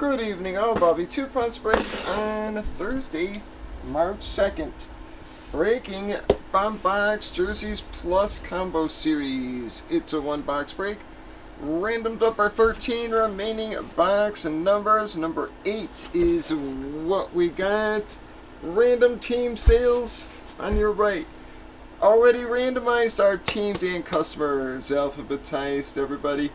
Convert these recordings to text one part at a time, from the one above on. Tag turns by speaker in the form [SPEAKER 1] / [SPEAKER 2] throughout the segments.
[SPEAKER 1] Good evening, all. Bobby 2 Punch Breaks on Thursday, March 2nd. Breaking Bomb Box Jerseys Plus Combo Series. It's a one box break. Randomed up our 13 remaining box numbers. Number 8 is what we got. Random team sales on your right. Already randomized our teams and customers. Alphabetized everybody.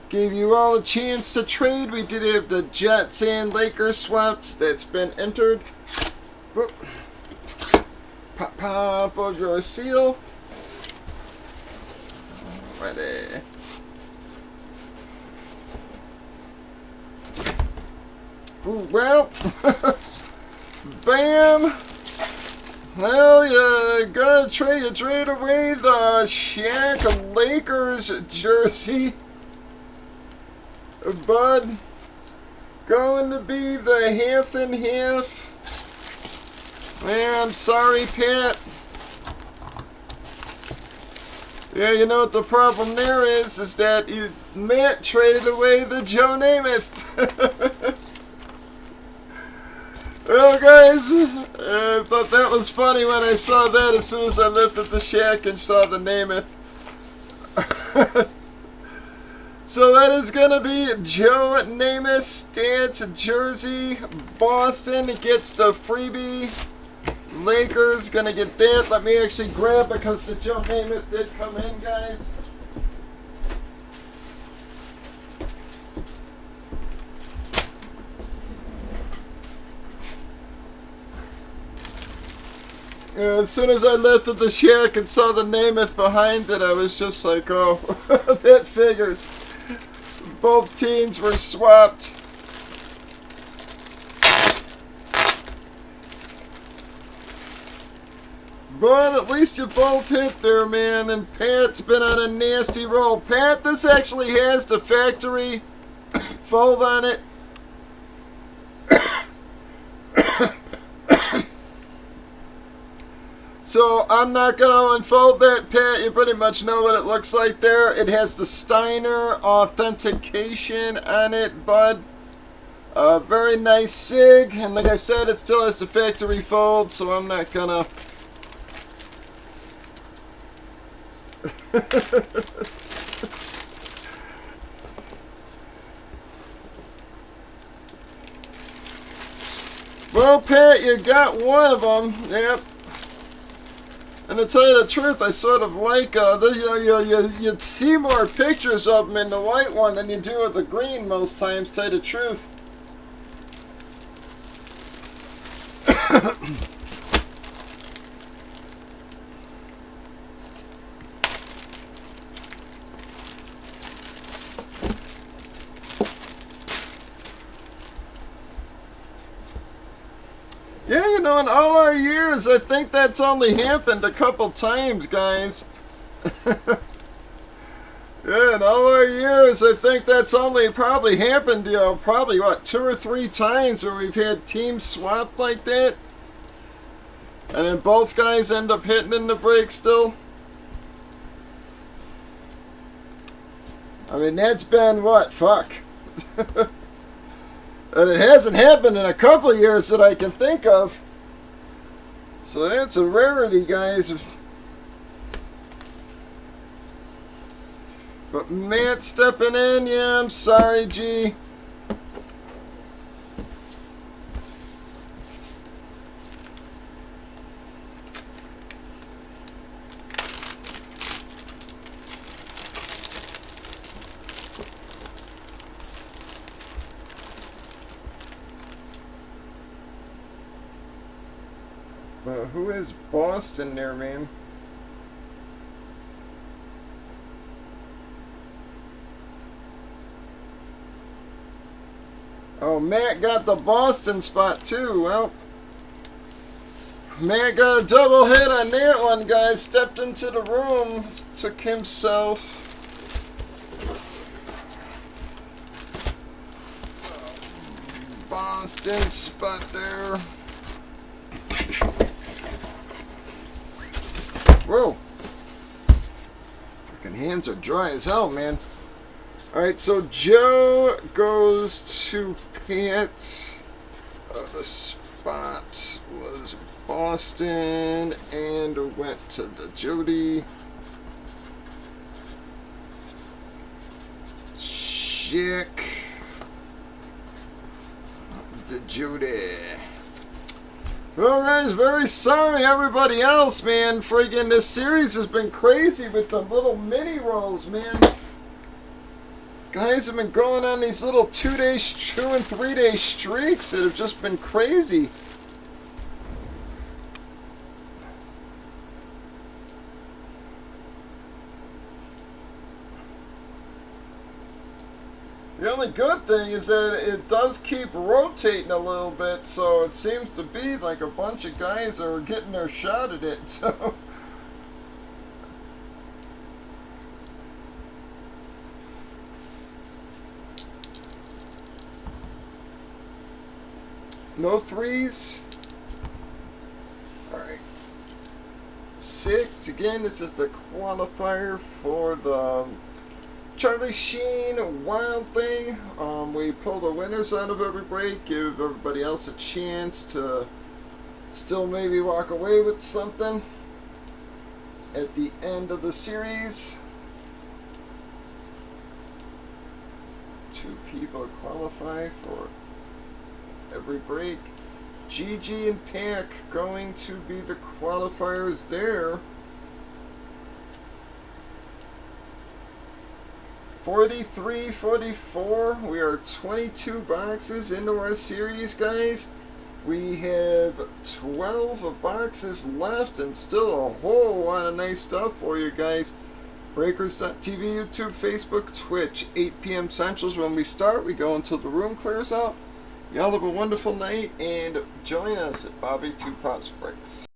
[SPEAKER 1] Gave you all a chance to trade. We did have the Jets and Lakers swapped. That's been entered. Whoop. Pop of your seal. Ready. Ooh, well, bam. Well, you gotta trade away the Shaq Lakers jersey. Bud, going to be the half and half. Yeah, I'm sorry, Pat. Yeah, you know what the problem there is that Matt traded away the Joe Namath. Well, guys, I thought that was funny when I saw that as soon as I lifted the Shaq and saw the Namath. So that is going to be Joe Namath stats jersey. Boston gets the freebie. Lakers going to get that. Let me actually grab it because the Joe Namath did come in, guys. As soon as I lifted the Shaq and saw the Namath behind it, I was just like, oh, that figures. Both teams were swapped. But at least you both hit there, man. And Pat's been on a nasty roll. Pat, this actually has the factory fold on it. So I'm not going to unfold that, Pat. You pretty much know what it looks like there. It has the Steiner authentication on it, bud. Very nice SIG. And like I said, it still has the factory fold, so I'm not going to... Well, Pat, you got one of them. Yep. And to tell you the truth, I sort of like, you'd see more pictures of them in the white one than you do with the green most times, to tell you the truth. Yeah, you know, in all our years, I think that's only happened a couple times, guys. Yeah, in all our years, I think that's only probably happened, probably, what, 2 or 3 times where we've had teams swapped like that. And then both guys end up hitting in the break still. I mean, that's been, what, fuck. And it hasn't happened in a couple of years that I can think of. So that's a rarity, guys. But Matt stepping in, yeah, I'm sorry, G. But who is Boston there, man? Oh, Matt got the Boston spot too. Well, Matt got a double hit on that one, guys. Stepped into the room, took himself. Boston spot there. Whoa. Fucking hands are dry as hell, man. Alright, so Joe goes to hit. The spot was Boston and went to the Jody. Schick. The Jody. Well, guys, very sorry everybody else, man. Friggin' this series has been crazy with the little mini rolls, man. Guys have been going on these little 2-day, 2 and 3 day streaks that have just been crazy. The only good thing is that it does keep rotating a little bit, so it seems to be like a bunch of guys are getting their shot at it. So no threes. Alright. 6. Again, this is the qualifier for the Charlie Sheen Wild Thing. We pull the winners out of every break, give everybody else a chance to still maybe walk away with something at the end of the series. 2 people qualify for every break. GG and Pack going to be the qualifiers there. 43-44. We are 22 boxes into our series, guys. We have 12 boxes left and still a whole lot of nice stuff for you guys. Breakers.tv, YouTube, Facebook, Twitch. 8 p.m. Central's when we start. We go until the room clears out. Y'all have a wonderful night and join us at Bobby 2 Pops Breaks.